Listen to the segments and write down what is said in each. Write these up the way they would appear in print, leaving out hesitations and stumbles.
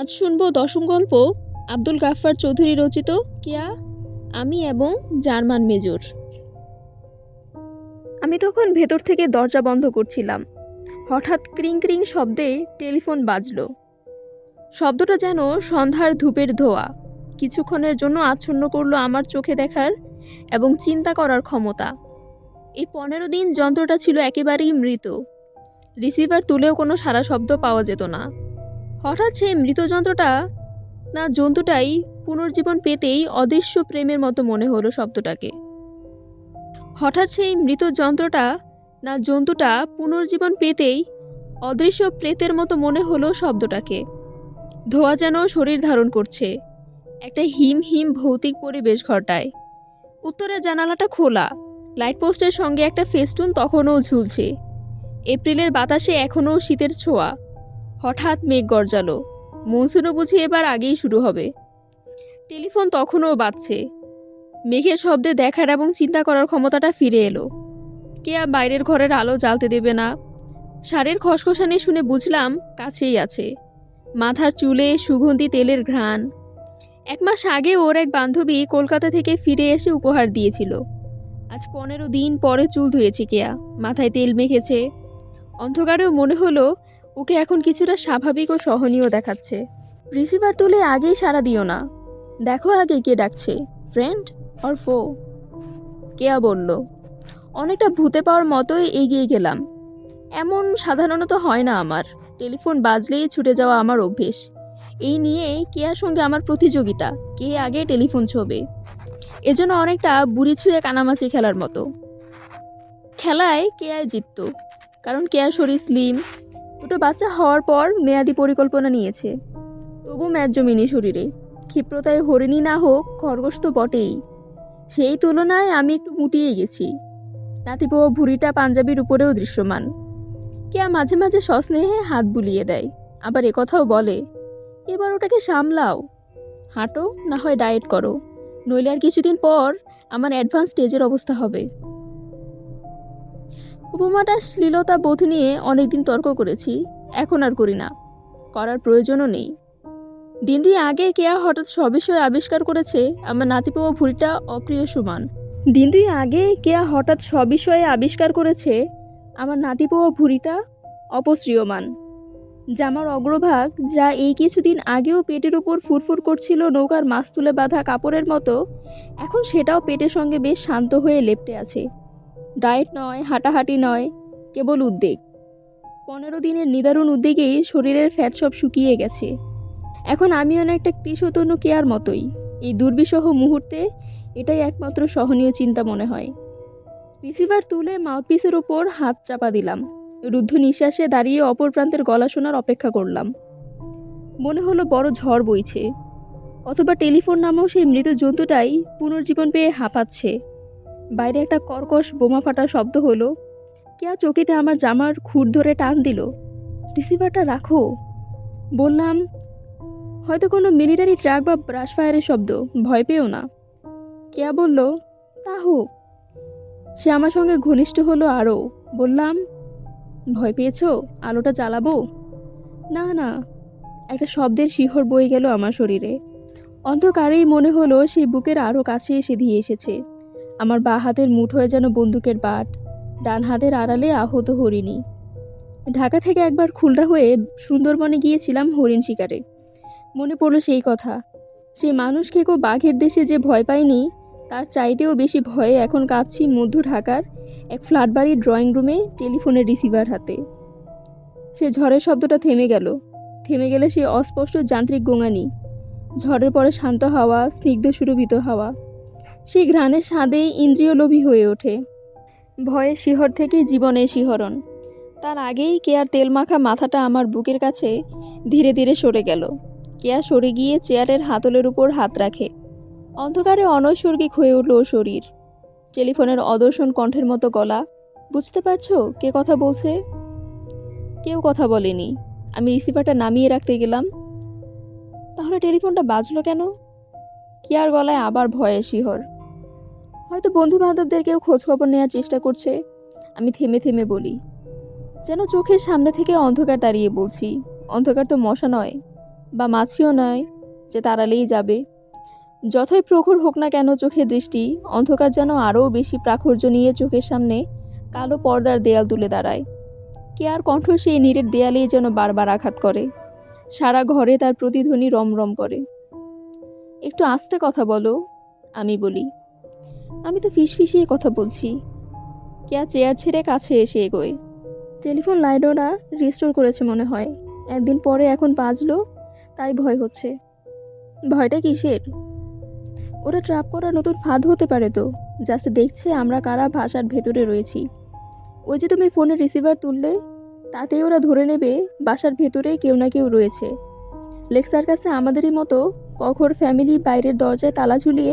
আজ শুনবো দশম গল্প আব্দুল গাফফার চৌধুরী রচিত কেয়া, আমি এবং জার্মান মেজর। আমি তখন ভেতর থেকে দরজা বন্ধ করছিলাম। হঠাৎ ক্রিং ক্রিং শব্দে টেলিফোন বাজলো। শব্দটা যেন সন্ধ্যার ধূপের ধোঁয়া। কিছুক্ষণের জন্য আচ্ছন্ন করলো আমার চোখে দেখার এবং চিন্তা করার ক্ষমতা। এই 15 দিন যন্ত্রটা ছিল একেবারেই মৃত। রিসিভার তুলেও কোনো সারা শব্দ পাওয়া যেত না। হঠাৎ সেই মৃত যন্ত্রটা না জন্তুটাই পুনর্জীবন পেতেই অদৃশ্য প্রেমের মতো মনে হলো শব্দটাকে। হঠাৎ সেই মৃত যন্ত্রটা না জন্তুটা পুনর্জীবন পেতেই অদৃশ্য প্রেতের মতো মনে হলো শব্দটাকে। ধোঁয়া যেন শরীর ধারণ করছে, একটা হিম হিম ভৌতিক পরিবেশ ঘটায়। উত্তরের জানালাটা খোলা, লাইট পোস্টের সঙ্গে একটা ফেস্টুন তখনও ঝুলছে। এপ্রিলের বাতাসে এখনও শীতের ছোঁয়া। হঠাৎ মেঘ গর্জালো, মনসুনও বুঝি এবার আগেই শুরু হবে। টেলিফোন তখনও বাজছে। মেঘের শব্দে দেখার এবং চিন্তা করার ক্ষমতাটা ফিরে এলো। কেয়া বাইরের ঘরের আলো জ্বালতে দেবে না। শাড়ির খসখসানি শুনে বুঝলাম কাছেই আছে। মাথার চুলে সুগন্ধি তেলের ঘ্রাণ। 1 মাস আগে ওর এক বান্ধবী কলকাতা থেকে ফিরে এসে উপহার দিয়েছিল। আজ 15 দিন পরে চুল ধুয়েছে কেয়া, মাথায় তেল মেখেছে। অন্ধকারেও মনে হলো ওকে এখন কিছুটা স্বাভাবিক ও সহনীয় দেখাচ্ছে। রিসিভার তুলে আগেই সাড়া দিও না, দেখো আগে কে ডাকছে, ফ্রেন্ড অর ফো। কেয়া বলল। অনেকটা ভূতে পাওয়ার মতোই এগিয়ে গেলাম। এমন সাধারণত হয় না আমার। টেলিফোন বাজলেই ছুটে যাওয়া আমার অভ্যেস। এই নিয়েই কেয়ার সঙ্গে আমার প্রতিযোগিতা, কে আগে টেলিফোন ছোবে। এজন্য অনেকটা বুড়ি ছুঁয়ে কানামাছি খেলার মতো। খেলায় কেয়ায় জিতত, কারণ কেয়ার শরীর স্লিম। 2টো বাচ্চা হওয়ার পর মেয়াদি পরিকল্পনা নিয়েছে। তবু ম্যাচ জমিনি শরীরে। ক্ষিপ্রতায় হরিণী না হোক, খরগোশ তো বটেই। সেই তুলনায় আমি একটু মুটিয়ে গেছি। নাতিপোয়া ভুঁড়িটা পাঞ্জাবির উপরেও দৃশ্যমান। কেয়া মাঝে মাঝে সস্নেহে হাত বুলিয়ে দেয়, আবার একথাও বলে, এবার ওটাকে সামলাও, হাঁটো না হয় ডায়েট করো, নইলে আর কিছুদিন পর আমার অ্যাডভান্স স্টেজের অবস্থা হবে। উপমাটা শ্লীলতা বোধ নিয়ে অনেকদিন তর্ক করেছি, এখন আর করি না, করার প্রয়োজনও নেই। 2 দিন আগে কেয়া হঠাৎ সবিষয়ে আবিষ্কার করেছে আমার নাতিপোয়া ভুঁড়িটা অপ্রিয় সমান। 2 দিন আগে কেয়া হঠাৎ সবিষয়ে আবিষ্কার করেছে আমার নাতিপোয়া ভুঁড়িটা অপশ্রিয়মান। জামার অগ্রভাগ, যা এই কিছুদিন আগেও পেটের উপর ফুরফুর করছিল নৌকার মাছ তুলে বাঁধা কাপড়ের মতো, এখন সেটাও পেটের সঙ্গে বেশ শান্ত হয়ে লেপ্টে আছে। ডায়েট নয়, হাঁটাহাঁটি নয়, কেবল উদ্বেগ। 15 দিনের নিদারুণ উদ্বেগেই শরীরের ফ্যাট সব শুকিয়ে গেছে। এখন আমি অনেকটা কৃষতনু কেয়ার মতোই। এই দুর্বিষহ মুহূর্তে এটাই একমাত্র সহনীয় চিন্তা মনে হয়। রিসিভার তুলে মাউথপিসের ওপর হাত চাপা দিলাম। রুদ্ধ নিঃশ্বাসে দাঁড়িয়ে অপর প্রান্তের গলা শোনার অপেক্ষা করলাম। মনে হলো বড় ঝড় বইছে, অথবা টেলিফোন নামেও সেই মৃত জন্তুটাই পুনর্জীবন পেয়ে হাঁপাচ্ছে। বাইরে একটা কর্কশ বোমা ফাটার শব্দ হলো। কেয়া চকিতে আমার জামার খুর ধরে টান দিল, রিসিভারটা রাখো। বললাম, হয়তো কোনো মিলিটারি ট্রাক বা ব্রাশ ফায়ারের শব্দ, ভয় পেও না। কেয়া বলল, তা হোক। সে আমার সঙ্গে ঘনিষ্ঠ হলো আরও। বললাম, ভয় পেয়েছো? আলোটা জ্বালাবো? না না। একটা শব্দের শিহর বয়ে গেল আমার শরীরে। অন্ধকারেই মনে হলো সেই বুকের আরও কাছে এসে ধিয়ে এসেছে। আমার বাঁ হাতের মুঠোয় যেন বন্দুকের বাট, ডান হাতের আড়ালে আহত হরিণী। ঢাকা থেকে একবার খুলনা হয়ে সুন্দরবনে গিয়েছিলাম হরিণ শিকারে। মনে পড়ল সেই কথা। সেই মানুষ খেকো বাঘের দেশে যে ভয় পায়নি, তার চাইতেও বেশি ভয়ে এখন কাঁপছি মধ্য ঢাকার এক ফ্ল্যাট বাড়ির ড্রয়িং রুমে টেলিফোনের রিসিভার হাতে। সে ঝড়ের শব্দটা থেমে গেল। থেমে গেলে সেই অস্পষ্ট যান্ত্রিক গোঙানি, ঝড়ের পরে শান্ত হাওয়া, স্নিগ্ধ সুরভিত হাওয়া। সেই ঘ্রাণের স্বাদে ইন্দ্রিয়লোভী হয়ে ওঠে। ভয়ের শিহর থেকে জীবনের শিহরণ। তার আগেই কেয়ার তেলমাখা মাথাটা আমার বুকের কাছে ধীরে ধীরে সরে গেল। কেয়া সরে গিয়ে চেয়ারের হাতলের উপর হাত রাখে। অন্ধকারে অনৈসর্গিক হয়ে উঠল ওর শরীর। টেলিফোনের অদর্শন কণ্ঠের মতো গলা। বুঝতে পারছো কে কথা বলছে? কেউ কথা বলেনি। আমি রিসিভারটা নামিয়ে রাখতে গেলাম। তাহলে টেলিফোনটা বাজলো কেন? কেয়ার গলায় আবার ভয়ের শিহর। হয়তো বন্ধু বান্ধবদের কেউ খোঁজখবর নেওয়ার চেষ্টা করছে। আমি থেমে থেমে বলি, যেন চোখের সামনে থেকে অন্ধকার দাঁড়িয়ে বলছি। অন্ধকার তো মশা নয়, বা মাছিও নয় যে তাড়ালেই যাবে। যতই প্রখর হোক না কেন চোখের দৃষ্টি, অন্ধকার যেন আরও বেশি প্রাচুর্য নিয়ে চোখের সামনে কালো পর্দার দেয়াল তুলে দাঁড়ায়। কেয়ার কণ্ঠ সেই নীরের দেয়ালেই যেন বারবার আঘাত করে, সারা ঘরে তার প্রতিধ্বনি রমরম করে। একটু আস্তে কথা বলো, আমি বলি। আমি তো ফিসফিসিয়ে কথা বলছি। কেয়া চেয়ার ছেড়ে কাছে এসে এগোয়। টেলিফোন লাইন ওরা রিস্টোর করেছে মনে হয়, একদিন পরে এখন বাজলো, তাই ভয় হচ্ছে। ভয়টা কিসের? ওরা ট্র্যাপ করা নতুন ফাঁদ হতে পারে তো। জাস্ট দেখছে আমরা কারা ভাষার ভেতরে রয়েছি। ওই যে তুমি ফোনের রিসিভার তুললে, তাতেই ওরা ধরে নেবে বাসার ভেতরে কেউ না কেউ রয়েছে। লেক সার্কাসে আমাদেরই মতো কখর ফ্যামিলি বাইরের দরজায় তালা ঝুলিয়ে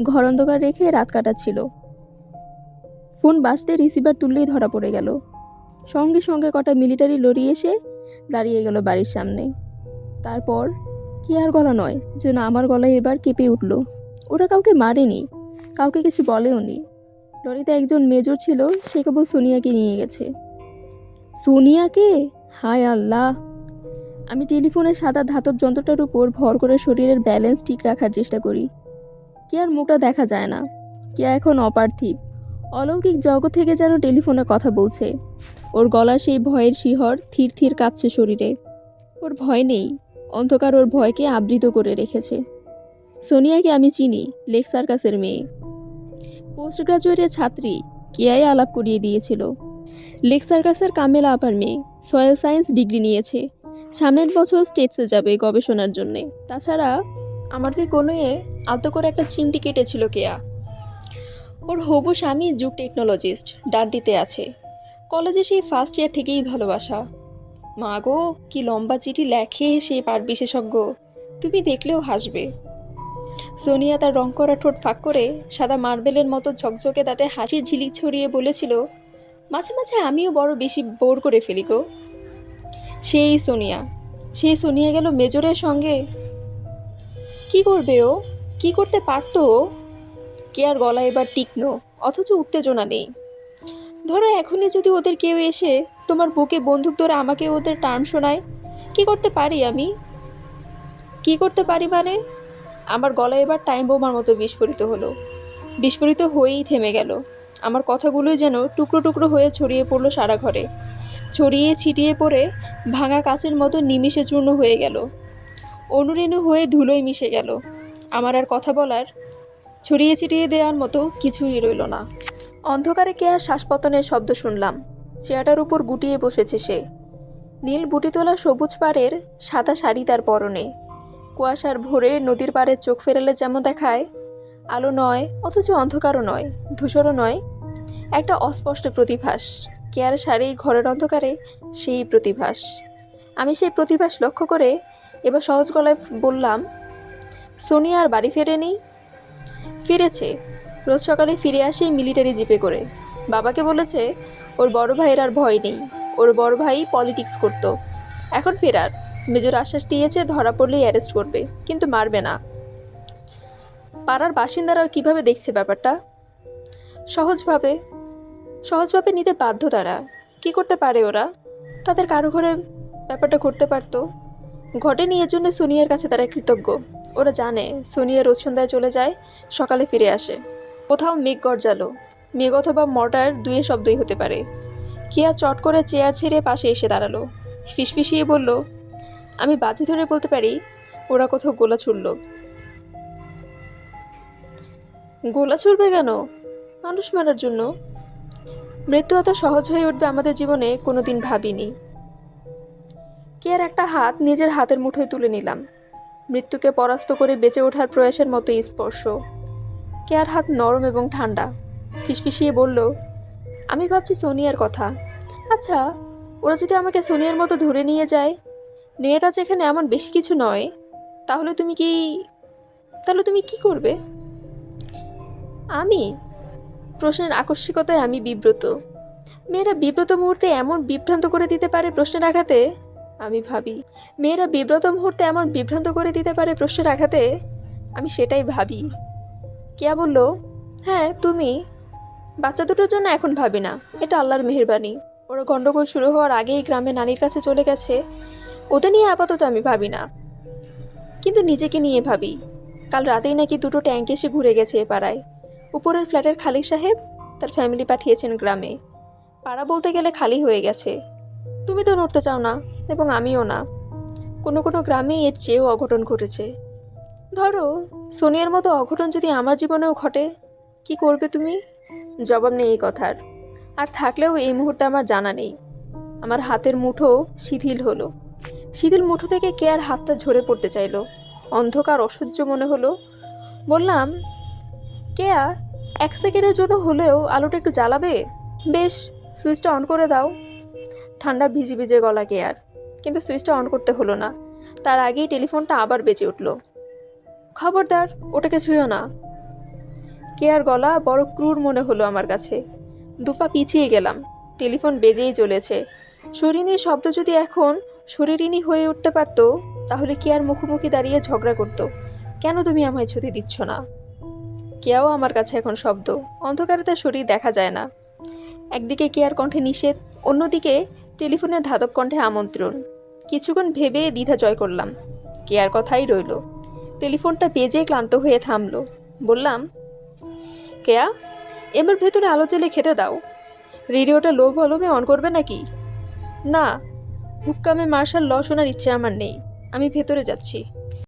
ঘর অন্ধকার রেখে রাত কাটাচ্ছিল। ফোন বাজতে রিসিভার তুললেই ধরা পড়ে গেল। সঙ্গে সঙ্গে কটা মিলিটারি লরি এসে দাঁড়িয়ে গেল বাড়ির সামনে। তারপর কি আর গলা নয় যেন আমার গলায় এবার কেঁপে উঠল। ওরা কাউকে মারেনি, কাউকে কিছু বলেও নি। লরিতে একজন মেজর ছিল, সে কেবল সোনিয়াকে নিয়ে গেছে। সোনিয়াকে? হায় আল্লাহ! আমি টেলিফোনের সাদা ধাতব যন্ত্রটার উপর ভর করে শরীরের ব্যালেন্স ঠিক রাখার চেষ্টা করি। কেয়ার মুখটা দেখা যায় না। কেয়া এখন অপার্থিব, অলৌকিক জগৎ থেকে যেন টেলিফোনে কথা বলছে। ওর গলার সেই ভয়ের শিহর থির থির কাঁপছে শরীরে। ওর ভয় নেই, অন্ধকার ওর ভয়কে আবৃত করে রেখেছে। সোনিয়াকে আমি চিনি, লেক সার্কাসের মেয়ে, পোস্ট গ্রাজুয়েটের ছাত্রী। কেয়াই আলাপ করিয়ে দিয়েছিল। লেক সার্কাসের কামেলা আপার মেয়ে, সয়েল সায়েন্স ডিগ্রি নিয়েছে। সামনের বছর স্টেটসে যাবে গবেষণার জন্যে। তাছাড়া আমার তুই কোনো আলতো করে একটা চিমটি কেটেছিল কেয়া। ওর হবু স্বামী যুগ টেকনোলজিস্ট, ডান্ডিতে আছে। কলেজে সেই ফার্স্ট ইয়ার থেকেই ভালোবাসা। মা গো, কি লম্বা চিঠি লেখে সে পাঠ বিশেষজ্ঞ, তুমি দেখলেও হাসবে। সোনিয়া তার রং করা ঠোঁট ফাঁক করে সাদা মার্বেলের মতো ঝকঝকে দাঁতে হাসির ঝিলিক ছড়িয়ে বলেছিল, মাঝে মাঝে আমিও বড় বেশি বোর করে ফেলি গো। সেই সোনিয়া গেল মেজরের সঙ্গে। কি করবে ও? কি করতে পারতো ও? কেয়ার গলা এবার তীক্ষ্ণ, অথচ উত্তেজনা নেই। ধরো এখনই যদি ওদের কেউ এসে তোমার বুকে বন্দুক ধরে আমাকে ওদের টার্ম শোনায়, কি করতে পারি আমি? কি করতে পারি মানে? আমার গলায় এবার টাইম বোমার মতো বিস্ফোরিত হলো। বিস্ফোরিত হয়েই থেমে গেল। আমার কথাগুলোই যেন টুকরো টুকরো হয়ে ছড়িয়ে পড়লো সারা ঘরে। ছড়িয়ে ছিটিয়ে পড়ে ভাঙা কাচের মতো নিমিষে চূর্ণ হয়ে গেল। অনুরেণু হয়ে ধুলোয় মিশে গেল। আমার আর কথা বলার, ছড়িয়ে ছিটিয়ে দেওয়ার মতো কিছুই রইল না। অন্ধকারে কেয়ার শ্বাসপতনের শব্দ শুনলাম। চেয়ারটার উপর গুটিয়ে বসেছে সে। নীল বুটি তোলা সবুজ পাড়ের সাদা শাড়ি তার পরনে। কুয়াশার ভোরে নদীর পাড়ে চোখ ফেরালে যেমন দেখায়, আলো নয় অথচ অন্ধকারও নয়, ধূসরও নয়, একটা অস্পষ্ট প্রতিভাস। কেয়ার শাড়ি ঘরের অন্ধকারে সেই প্রতিভাস। আমি সেই প্রতিভাস লক্ষ্য করে এবার সহজ গলায় বললাম, সোনিয়া আর বাড়ি ফেরেনি? ফিরেছে, রোজ সকালে ফিরে আসে মিলিটারি জিপে করে। বাবাকে বলেছে ওর বড় ভাইয়ের আর ভয় নেই, ওর বড় ভাই পলিটিক্স করতো, এখন ফেরার। মেজর আশ্বাস দিয়েছে ধরা পড়লেই অ্যারেস্ট করবে, কিন্তু মারবে না। পাড়ার বাসিন্দারা কিভাবে দেখছে ব্যাপারটা? সহজভাবে নিতে বাধ্য তারা। কি করতে পারে ওরা? তাদের কারো ঘরে ব্যাপারটা ঘটতে পারতো, ঘটেনি। এর জন্য সোনিয়ার কাছে তারা কৃতজ্ঞ। ওরা জানে সোনিয়া রোজ সন্ধ্যায় চলে যায়, সকালে ফিরে আসে। কোথাও মেঘ গর্জালো, মেঘ অথবা মর্টার, দুয়ে শব্দই হতে পারে। কেয়া চট করে চেয়ার ছেড়ে পাশে এসে দাঁড়ালো, ফিসফিসিয়ে বলল, আমি বাজি ধরে বলতে পারি ওরা কোথাও গোলা ছুড়ল। গোলা ছুড়বে কেন? মানুষ মারার জন্য। মৃত্যু এত সহজ হয়ে উঠবে আমাদের জীবনে কোনোদিন ভাবিনি। কেয়ার একটা হাত নিজের হাতের মুঠোয় তুলে নিলাম। মৃত্যুকে পরাস্ত করে বেঁচে ওঠার প্রয়াসের মতোই স্পর্শ। কেয়ার হাত নরম এবং ঠান্ডা। ফিসফিসিয়ে বলল, আমি ভাবছি সোনিয়ার কথা। আচ্ছা, ওরা যদি আমাকে সোনিয়ার মতো ধরে নিয়ে যায়, মেয়েটা যেখানে এমন বেশি কিছু নয়, তাহলে তুমি কি করবে? আমি? প্রশ্নের আকস্মিকতায় আমি বিব্রত। মেয়েরা বিব্রত মুহূর্তে এমন বিভ্রান্ত করে দিতে পারে প্রশ্নের আঘাতে। আমি ভাবি মেয়েরা বিব্রত মুহূর্তে এমন বিভ্রান্ত করে দিতে পারে প্রশ্নের আঘাতে। আমি সেটাই ভাবি। কেয়া বলল, হ্যাঁ তুমি। বাচ্চা দুটোর জন্য এখন ভাবি না, এটা আল্লাহর মেহেরবানি। ওরা গন্ডগোল শুরু হওয়ার আগেই গ্রামে নানির কাছে চলে গেছে, ওদের নিয়ে আপাতত আমি ভাবি না। কিন্তু নিজেকে নিয়ে ভাবি, কাল রাতেই নাকি দুটো ট্যাঙ্ক এসে ঘুরে গেছে এ পাড়ায়। উপরের ফ্ল্যাটের খালিক সাহেব তার ফ্যামিলি পাঠিয়েছেন গ্রামে। পাড়া বলতে গেলে খালি হয়ে গেছে। তুমি তো নড়তে চাও না, এবং আমিও না। কোনো কোনো গ্রামে এর চেয়েও অঘটন ঘটেছে। ধরো, সোনিয়ার মতো অঘটন যদি আমার জীবনেও ঘটে, কি করবে তুমি? জবাব নেই এই কথার। আর থাকলেও এই মুহূর্তে আমার জানা নেই। আমার হাতের মুঠো শিথিল হলো। শিথিল মুঠো থেকে কেয়ার হাতটা ঝরে পড়তে চাইলো। অন্ধকার অসহ্য মনে হলো। বললাম, কেয়া, 1 সেকেন্ডের জন্য হলেও আলোটা একটু জ্বালাবে? বেশ, সুইচটা অন করে দাও। ঠান্ডা ভিজে ভিজে গলা কেয়ার, কিন্তু সুইচটা অন করতে হলো না। তার আগেই টেলিফোনটা আবার বেজে উঠল। খবরদার, ওটাকে ছুঁয়ো না। কেয়ার গলা বড় ক্রূর মনে হলো আমার কাছে। দুপা পিছিয়ে গেলাম। টেলিফোন বেজেই চলেছে। শরীরের শব্দ যদি এখন শরীরিনী হয়ে উঠতে পারত, তাহলে কেয়ার মুখোমুখি দাঁড়িয়ে ঝগড়া করত, কেন তুমি আমায় ছুটি দিচ্ছ না? কেয়াও আমার কাছে এখন শব্দ। অন্ধকারে তার শরীর দেখা যায় না। একদিকে কেয়ার কণ্ঠে নিষেধ, অন্যদিকে টেলিফোনের ধাতব কণ্ঠে আমন্ত্রণ। কিছুক্ষণ ভেবে দ্বিধা জয় করলাম। কেয়ার কথাই রইল। টেলিফোনটা বেজে ক্লান্ত হয়ে থামলো। বললাম, কেয়া, এবার ভেতরে আলো জ্বেলে খেতে দাও। রেডিওটা লো ভলিউমে অন করবে নাকি? না, হুক্কামে মার্শাল ল শোনার ইচ্ছে আমার নেই। আমি ভেতরে যাচ্ছি।